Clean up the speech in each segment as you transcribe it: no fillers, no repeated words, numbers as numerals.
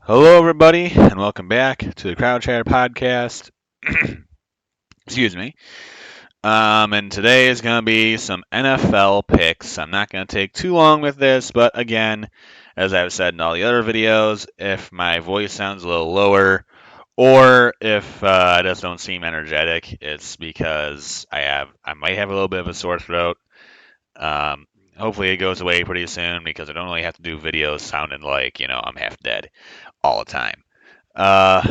Hello, everybody, and welcome back to the Crowd Chatter Podcast. Excuse me. And today is going to be some NFL picks. I'm not going to take too long with this, but again, as I've said in all the other videos, if my voice sounds a little lower or if I just don't seem energetic, it's because I might have a little bit of a sore throat. Um, Hopefully, it goes away pretty soon because I don't really have to do videos sounding like I'm half dead all the time. Uh,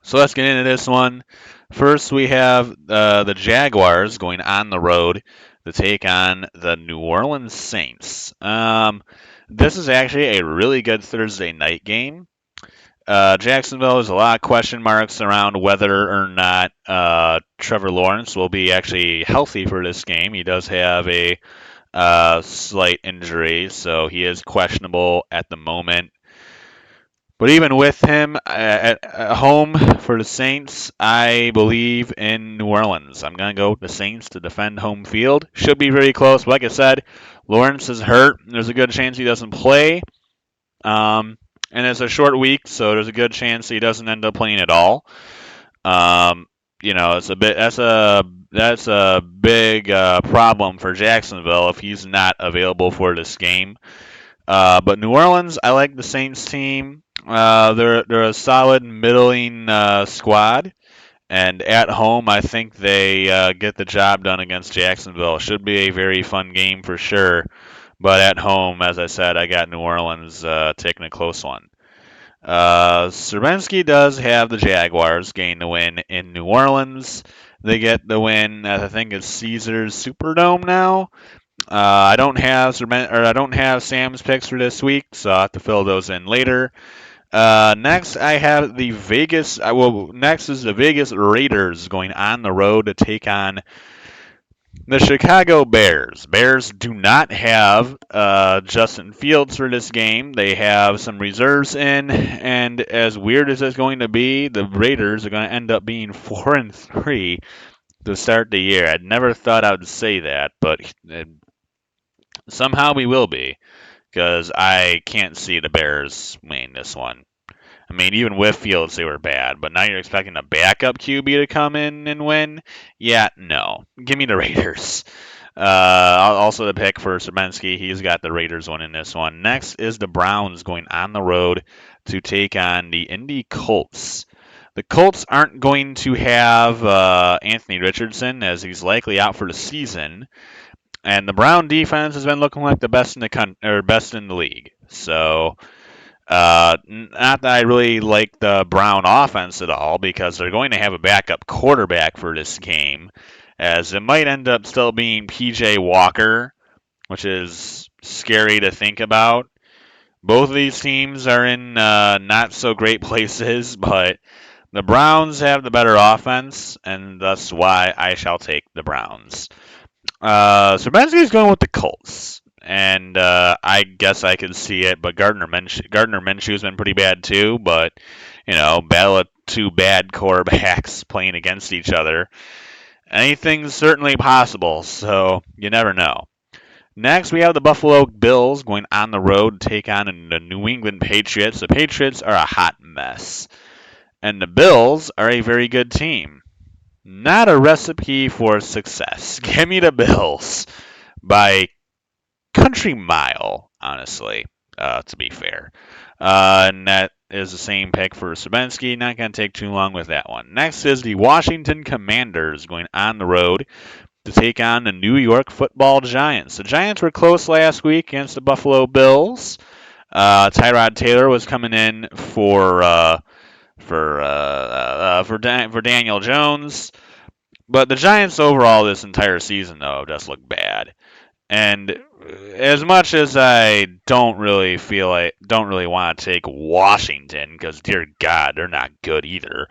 So let's get into this one. First, we have the Jaguars going on the road to take on the New Orleans Saints. This is actually a really good Thursday night game. Jacksonville has a lot of question marks around whether or not Trevor Lawrence will be actually healthy for this game. He does have a slight injury, so he is questionable at the moment. But even with him at home for the Saints, I believe in New Orleans. I'm going to go with the Saints to defend home field. Should be very close. Like I said, Lawrence is hurt. There's a good chance he doesn't play. And it's a short week, so there's a good chance he doesn't end up playing at all. It's a bit that's a big problem for Jacksonville if he's not available for this game. But New Orleans, I like the Saints team. They're a solid middling squad, and at home, I think they get the job done against Jacksonville. Should be a very fun game for sure. But at home, as I said, I got New Orleans taking a close one. Serbinsky does have the Jaguars gain the win in New Orleans. They get the win at I think it's Caesars Superdome now. I don't have Sam's picks for this week, so I'll have to fill those in later. Next, I have the Vegas. Next is the Vegas Raiders going on the road to take on the Chicago Bears. Bears do not have Justin Fields for this game. They have some reserves in, and as weird as it's going to be, the Raiders are going to end up being 4-3 to start the year. I'd never thought I would say that, but somehow we will be, because I can't see the Bears winning this one. I mean, even with Fields, they were bad, but now you're expecting a backup QB to come in and win? Yeah, no. Give me the Raiders. Also, the pick for Sabensky, he's got the Raiders one in this one. Next is the Browns going on the road to take on the Indy Colts. The Colts aren't going to have Anthony Richardson, as he's likely out for the season. And the Brown defense has been looking like the best in best in the league. So, not that I really like the Brown offense at all, because they're going to have a backup quarterback for this game, as it might end up still being PJ Walker, which is scary to think about. Both of these teams are in not so great places, but the Browns have the better offense, and that's why I shall take the Browns. Surbenski is going with the Colts, and I guess I can see it. But Gardner Minshew's been pretty bad too. But battle of two bad quarterbacks playing against each other. Anything's certainly possible, so you never know. Next, we have the Buffalo Bills going on the road to take on the New England Patriots. The Patriots are a hot mess, and the Bills are a very good team. Not a recipe for success. Give me the Bills by country mile, honestly, to be fair. And that is the same pick for Sabensky. Not going to take too long with that one. Next is the Washington Commanders going on the road to take on the New York Football Giants. The Giants were close last week against the Buffalo Bills. Tyrod Taylor was coming in for Daniel Jones. But the Giants overall this entire season though just look bad. And as much as I don't really want to take Washington, because dear God, they're not good either.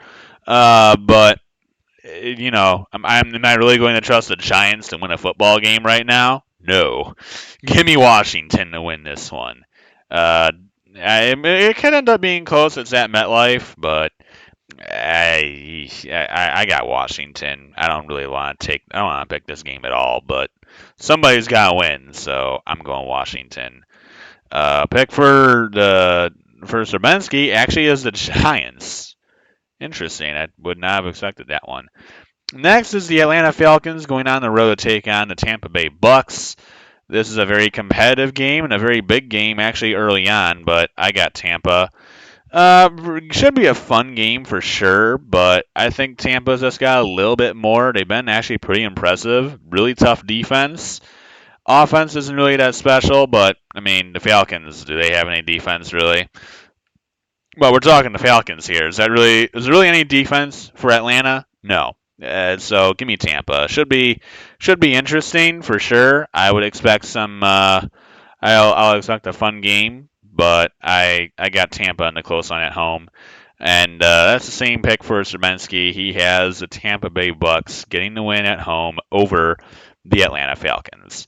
But am I really going to trust the Giants to win a football game right now? No. Give me Washington to win this one. It could end up being close. It's at MetLife, but I got Washington. I don't want to pick this game at all, but somebody's got to win, so I'm going Washington. Pick for the for Srbensky actually is the Giants. Interesting. I would not have expected that one. Next is the Atlanta Falcons going on the road to take on the Tampa Bay Bucks. This is a very competitive game and a very big game actually early on, but I got Tampa. Should be a fun game for sure, but I think Tampa's just got a little bit more. They've been actually pretty impressive. Really tough defense. Offense isn't really that special, but I mean, the Falcons, do they have any defense really? Well, we're talking the Falcons here. Is there really any defense for Atlanta? No. So give me Tampa. Should be interesting for sure. I would expect some. I'll expect a fun game, but I got Tampa in the close line at home, and that's the same pick for Srbensky. He has the Tampa Bay Bucks getting the win at home over the Atlanta Falcons.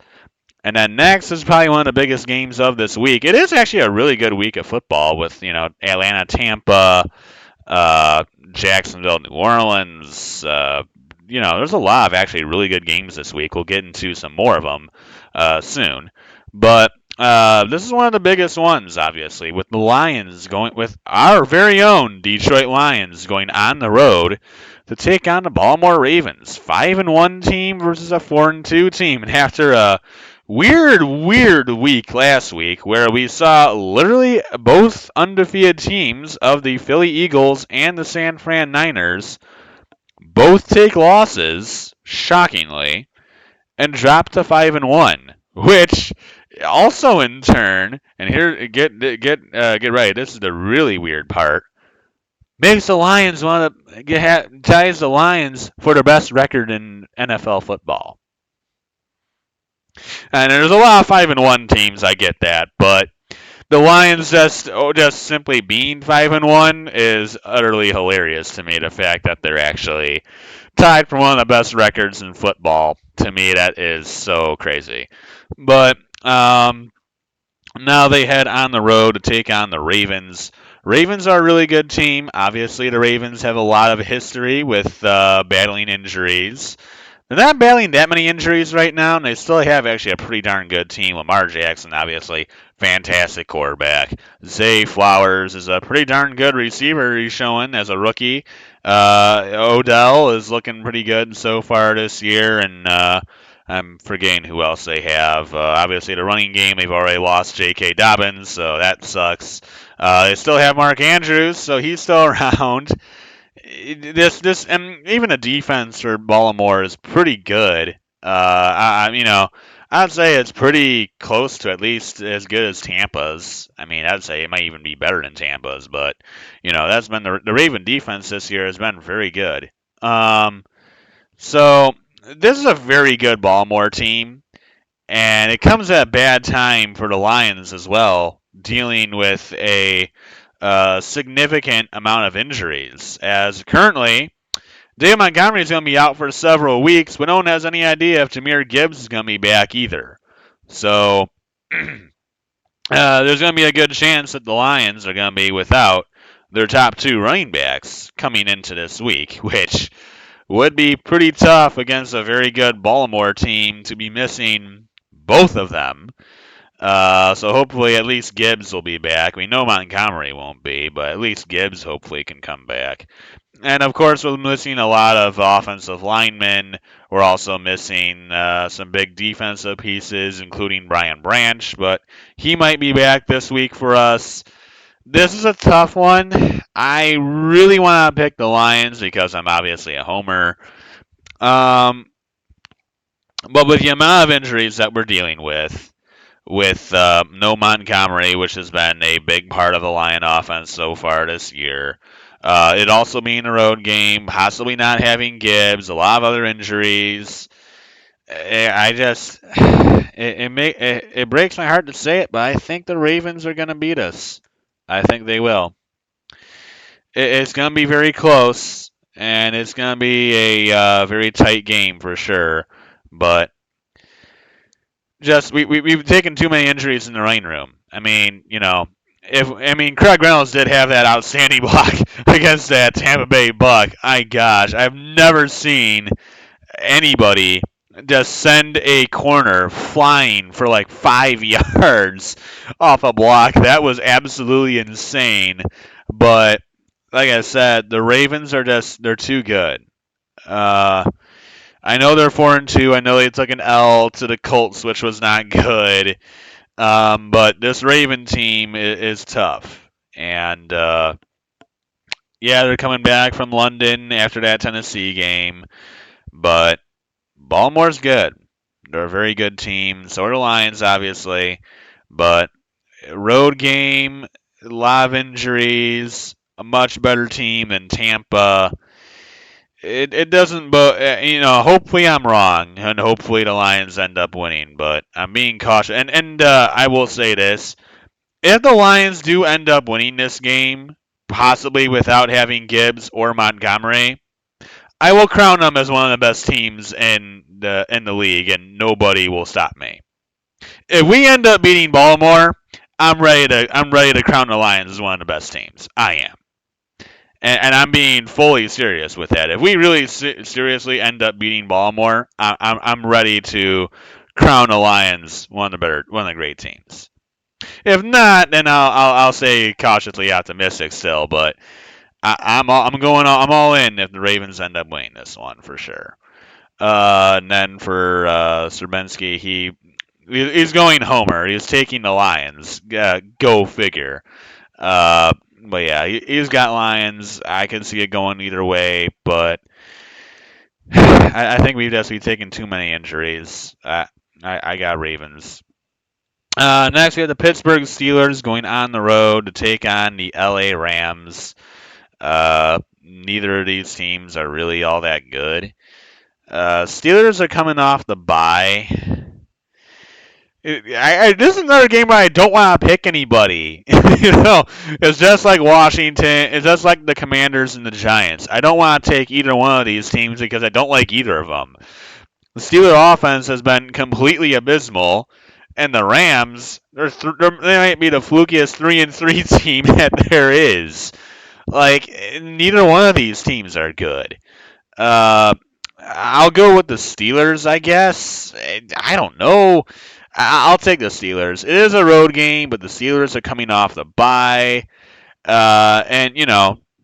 And then next is probably one of the biggest games of this week. It is actually a really good week of football with Atlanta, Tampa, uh, Jacksonville, New Orleans. There's a lot of actually really good games this week. We'll get into some more of them soon, but this is one of the biggest ones, obviously, with the Lions going with our very own Detroit Lions going on the road to take on the Baltimore Ravens. 5-1 team versus a 4-2 team, and after a weird week last week where we saw literally both undefeated teams of the Philly Eagles and the San Fran Niners both take losses, shockingly, and drop to 5-1, which also in turn, and here get ready. This is the really weird part. Makes the Lions ties the Lions for their best record in NFL football. And there's a lot of 5-1 teams. I get that, but the Lions just simply being 5-1 is utterly hilarious to me. The fact that they're actually tied for one of the best records in football, to me, that is so crazy. But now they head on the road to take on the Ravens. Ravens are a really good team. Obviously, the Ravens have a lot of history with battling injuries. They're not battling that many injuries right now, and they still have actually a pretty darn good team. Lamar Jackson, obviously, fantastic quarterback. Zay Flowers is a pretty darn good receiver he's showing as a rookie. Odell is looking pretty good so far this year, and I'm forgetting who else they have. Obviously, the running game, they've already lost J.K. Dobbins, so that sucks. They still have Mark Andrews, so he's still around. And even the defense for Baltimore is pretty good. I'd say it's pretty close to at least as good as Tampa's. I mean, I'd say it might even be better than Tampa's, but that's been the Raven defense this year has been very good. So this is a very good Baltimore team, and it comes at a bad time for the Lions as well, dealing with a significant amount of injuries. As currently, David Montgomery is going to be out for several weeks, but no one has any idea if Jahmyr Gibbs is going to be back either. So there's going to be a good chance that the Lions are going to be without their top two running backs coming into this week, which would be pretty tough against a very good Baltimore team to be missing both of them. So hopefully at least Gibbs will be back. We know Montgomery won't be, but at least Gibbs hopefully can come back. And of course, we're missing a lot of offensive linemen. We're also missing some big defensive pieces, including Brian Branch, but he might be back this week for us. This is a tough one. I really want to pick the Lions because I'm obviously a homer. But with the amount of injuries that we're dealing with no Montgomery, which has been a big part of the Lion offense so far this year, it also being a road game, possibly not having Gibbs, a lot of other injuries. It breaks my heart to say it, but I think the Ravens are going to beat us. I think they will. It's going to be very close, and it's going to be a very tight game for sure. But we've taken too many injuries in the running room. I mean, Craig Reynolds did have that outstanding block against that Tampa Bay Buck. My gosh, I've never seen anybody just send a corner flying for like 5 yards off a block. That was absolutely insane. But like I said, the Ravens are they're too good. Uh, I know they're 4-2. I know they took an L to the Colts, which was not good. But this Raven team is tough, and yeah, they're coming back from London after that Tennessee game. But Baltimore's good. They're a very good team. So are the Lions, obviously. But road game, a lot of injuries, a much better team than Tampa. It doesn't, but hopefully I'm wrong, and hopefully the Lions end up winning. But I'm being cautious, and I will say this: if the Lions do end up winning this game, possibly without having Gibbs or Montgomery, I will crown them as one of the best teams in the league, and nobody will stop me. If we end up beating Baltimore, I'm ready to crown the Lions as one of the best teams. I am, and I'm being fully serious with that. If we really seriously end up beating Baltimore, I'm ready to crown the Lions one of the great teams. If not, then I'll say cautiously optimistic still, but I'm all in if the Ravens end up winning this one for sure. And then for Serbinsky, he's going Homer. He's taking the Lions. Go figure. But yeah, he's got Lions. I can see it going either way, but I think we've just be taking too many injuries. I got Ravens. Next, we have the Pittsburgh Steelers going on the road to take on the LA Rams. Neither of these teams are really all that good. Steelers are coming off the bye. This is another game where I don't want to pick anybody. It's just like Washington. It's just like the Commanders and the Giants. I don't want to take either one of these teams because I don't like either of them. The Steelers offense has been completely abysmal, and the Rams, they might be the flukiest 3-3 team that there is. Like, neither one of these teams are good. Uh, I'll go with the Steelers, I guess. I don't know. I'll take the Steelers. It is a road game, but the Steelers are coming off the bye. And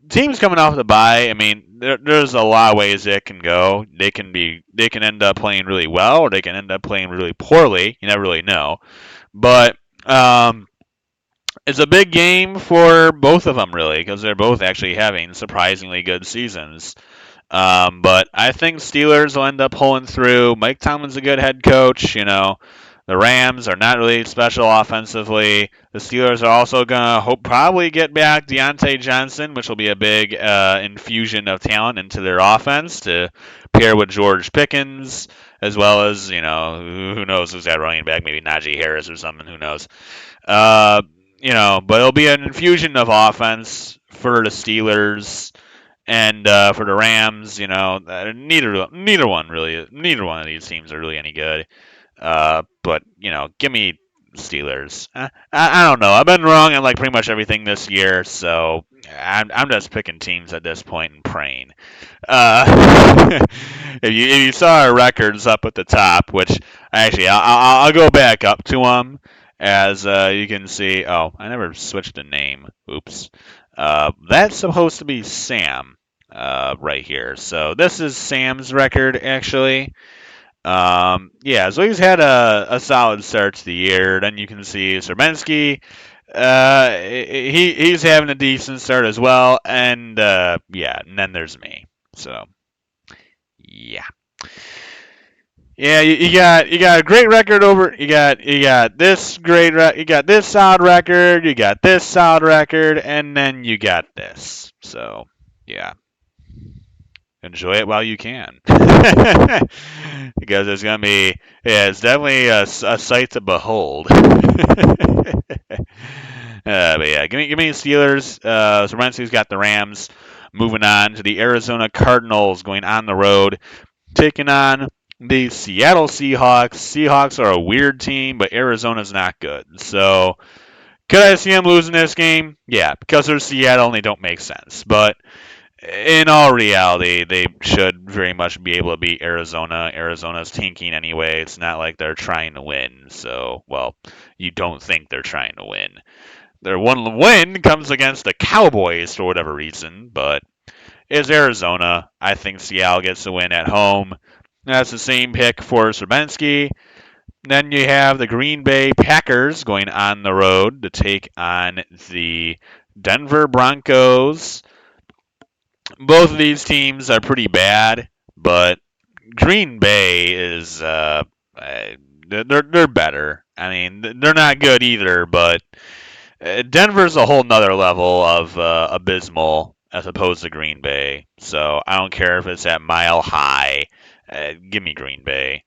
teams coming off the bye. I mean, there's a lot of ways it can go. They can end up playing really well, or they can end up playing really poorly. You never really know. But it's a big game for both of them, really, because they're both actually having surprisingly good seasons. But I think Steelers will end up pulling through. Mike Tomlin's a good head coach. The Rams are not really special offensively. The Steelers are also going to probably get back Deontay Johnson, which will be a big infusion of talent into their offense to pair with George Pickens, as well as, who knows who's that running back, maybe Najee Harris or something, who knows. But it'll be an infusion of offense for the Steelers. And for the Rams, neither one of these teams are really any good. But give me Steelers. I don't know. I've been wrong on like pretty much everything this year, so I'm just picking teams at this point and praying. If you saw our records up at the top, which actually I'll go back up to them as you can see. Oh, I never switched the name. Oops. That's supposed to be Sam right here. So this is Sam's record actually. Yeah, so he's had a solid start to the year. Then you can see Serbinsky. He's having a decent start as well, and yeah, and then there's me. So yeah, yeah, you got a great record over. You got this you got this solid record. You got this solid record, and then you got this. So yeah. Enjoy it while you can, because it's gonna be, yeah, it's definitely a sight to behold. But yeah, give me the Steelers. Sorensen's got the Rams. Moving on to the Arizona Cardinals, going on the road, taking on the Seattle Seahawks. Seahawks are a weird team, but Arizona's not good. So could I see them losing this game? Yeah, because they're Seattle and they don't make sense. But in all reality, they should very much be able to beat Arizona. Arizona's tanking anyway. It's not like they're trying to win. So, well, you don't think they're trying to win. Their one win comes against the Cowboys for whatever reason, but it's Arizona. I think Seattle gets the win at home. That's the same pick for Srbensky. Then you have the Green Bay Packers going on the road to take on the Denver Broncos. Both of these teams are pretty bad, but Green Bay is they're better. I mean, they're not good either, but Denver's a whole nother level of abysmal as opposed to Green Bay. So I don't care if it's at Mile High. Give me Green Bay.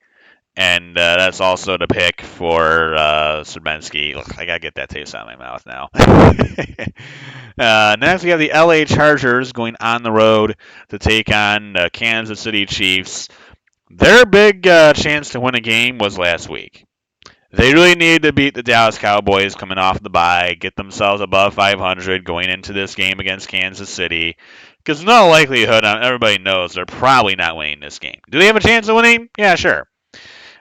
And that's also the pick for Srbensky. Look, I gotta get that taste out of my mouth now. Next, we have the LA Chargers going on the road to take on the Kansas City Chiefs. Their big chance to win a game was last week. They really needed to beat the Dallas Cowboys coming off the bye, get themselves above 500 going into this game against Kansas City. Because in all likelihood, everybody knows they're probably not winning this game. Do they have a chance of winning? Yeah, sure.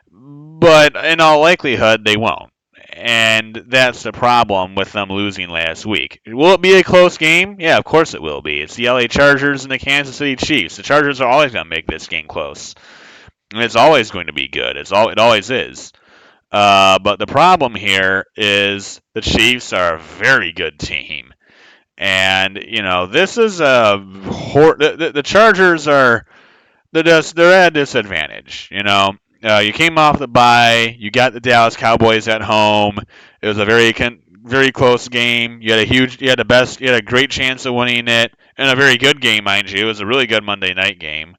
But in all likelihood, they won't. And that's the problem with them losing last week. Will it be a close game? Yeah, of course it will be. It's the LA Chargers and the Kansas City Chiefs. The Chargers are always going to make this game close. And it's always going to be good. It always is. But the problem here is the Chiefs are a very good team. And, this is the Chargers are they're at a disadvantage. You came off the bye. You got the Dallas Cowboys at home. It was a very close game. You had a great chance of winning it, and a very good game, mind you. It was a really good Monday night game,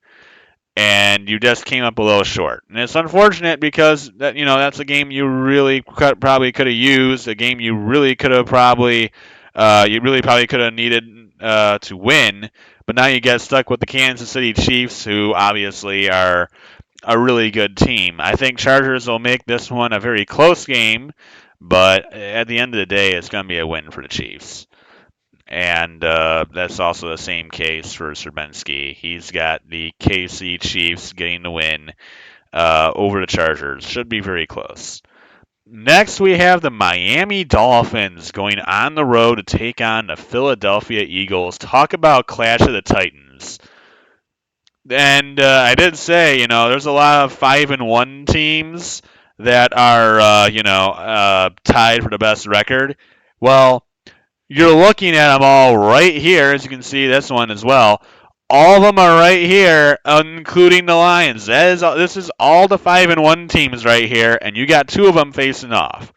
and you just came up a little short. And it's unfortunate because that's a game you really probably could have used. A game you really could have probably could have needed to win. But now you get stuck with the Kansas City Chiefs, who obviously are a really good team. I think Chargers will make this one a very close game, but at the end of the day, it's going to be a win for the Chiefs. And that's also the same case for Srbensky. He's got the KC Chiefs getting the win over the Chargers. Should be very close. Next, we have the Miami Dolphins going on the road to take on the Philadelphia Eagles. Talk about Clash of the Titans. And I did say, there's a lot of 5-1 teams that are, tied for the best record. Well, you're looking at them all right here, as you can see this one as well. All of them are right here, including the Lions. This is all the 5-1 teams right here, and you got two of them facing off.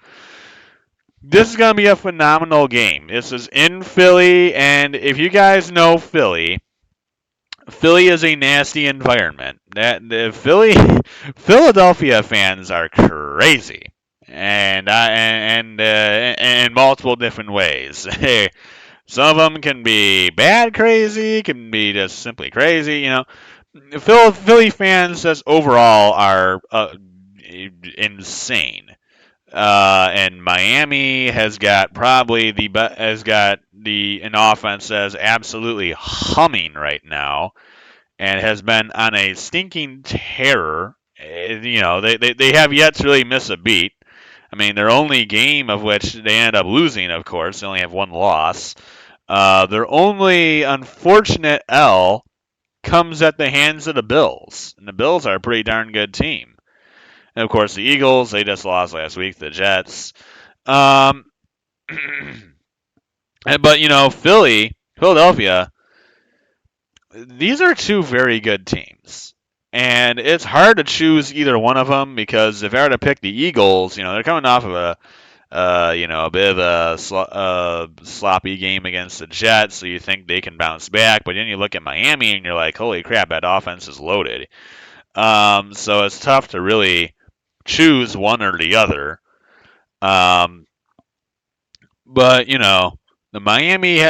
This is going to be a phenomenal game. This is in Philly, and if you guys know Philly is a nasty environment. Philadelphia fans are crazy, and in multiple different ways. Some of them can be bad crazy, can be just simply crazy. Philly fans just overall are insane. And Miami has got an offense that's absolutely humming right now, and has been on a stinking terror. They have yet to really miss a beat. I mean, their only game of which they ended up losing, of course, they only have one loss. Their only unfortunate L comes at the hands of the Bills, and the Bills are a pretty darn good team. And of course, the Eagles, they just lost last week to the Jets. But Philadelphia, these are two very good teams. And it's hard to choose either one of them because if I were to pick the Eagles, they're coming off of a bit of a sloppy game against the Jets, so you think they can bounce back. But then you look at Miami and you're like, holy crap, that offense is loaded. So it's tough to really choose one or the other. But the Miami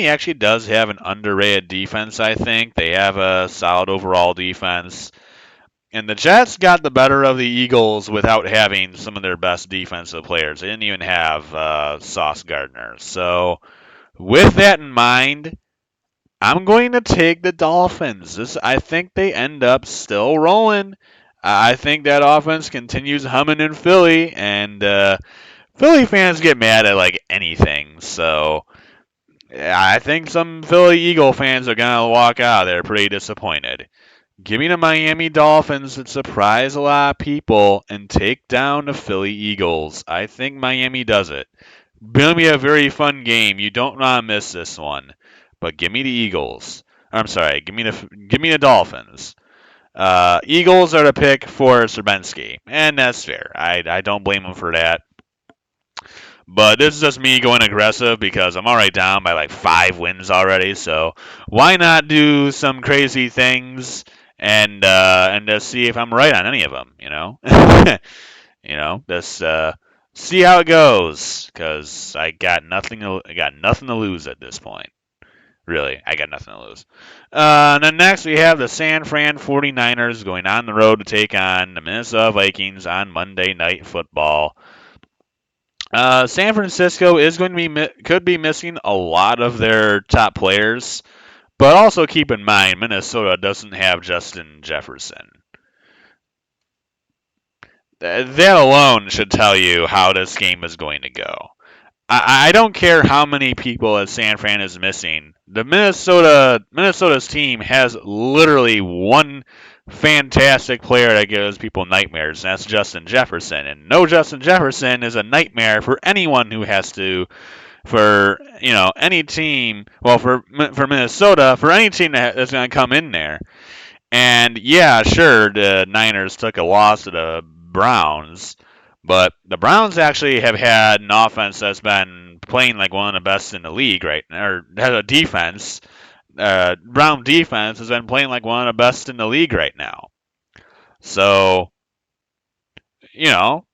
actually does have an underrated defense. I think they have a solid overall defense. And the Jets got the better of the Eagles without having some of their best defensive players. They didn't even have Sauce Gardner. So with that in mind, I'm going to take the Dolphins. I think they end up still rolling. I think that offense continues humming in Philly, and Philly fans get mad at like anything. So yeah, I think some Philly Eagle fans are gonna walk out there pretty disappointed. Give me the Miami Dolphins that surprise a lot of people and take down the Philly Eagles. I think Miami does it. Gonna be a very fun game. You don't want to miss this one. But give me the Eagles. I'm sorry. Give me the Dolphins. Eagles are the pick for Serbinsky, and that's fair. I don't blame him for that. But this is just me going aggressive because I'm already down by like 5 wins already. So why not do some crazy things and just see if I'm right on any of them? Just see how it goes because I got nothing to lose at this point. Really, I got nothing to lose. And then next we have the San Fran 49ers going on the road to take on the Minnesota Vikings on Monday Night Football. San Francisco is going to could be missing a lot of their top players, but also keep in mind Minnesota doesn't have Justin Jefferson. That alone should tell you how this game is going to go. I don't care how many people that San Fran is missing. The Minnesota's team has literally one fantastic player that gives people nightmares, and that's Justin Jefferson. And no Justin Jefferson is a nightmare for anyone who has to for any team. Well, for Minnesota, for any team that's going to come in there. And yeah, sure, the Niners took a loss to the Browns, but the Browns actually have had an offense that's been playing like one of the best in the league right now, or has a defense. Brown defense has been playing like one of the best in the league right now. So, you know,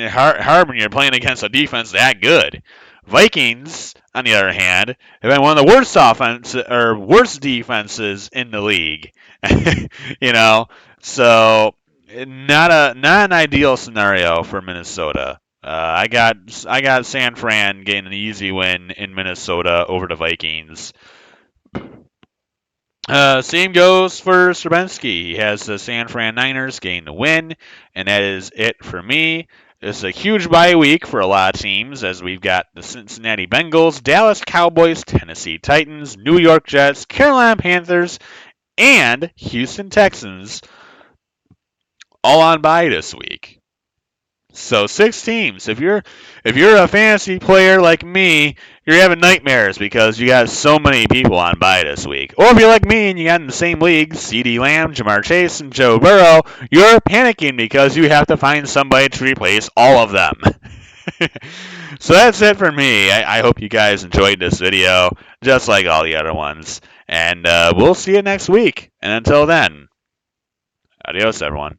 hard when you're playing against a defense that good. Vikings, on the other hand, have been one of the worst defenses in the league. you know, so not an ideal scenario for Minnesota. I got San Fran getting an easy win in Minnesota over the Vikings. Same goes for Stravinsky. He has the San Fran Niners getting the win, and that is it for me. This is a huge bye week for a lot of teams, as we've got the Cincinnati Bengals, Dallas Cowboys, Tennessee Titans, New York Jets, Carolina Panthers, and Houston Texans all on bye this week. So 6 teams. If you're a fantasy player like me, you're having nightmares because you got so many people on bye this week. Or if you're like me and you got in the same league, CeeDee Lamb, Jamar Chase, and Joe Burrow, you're panicking because you have to find somebody to replace all of them. So that's it for me. I hope you guys enjoyed this video, just like all the other ones. And we'll see you next week. And until then, adios, everyone.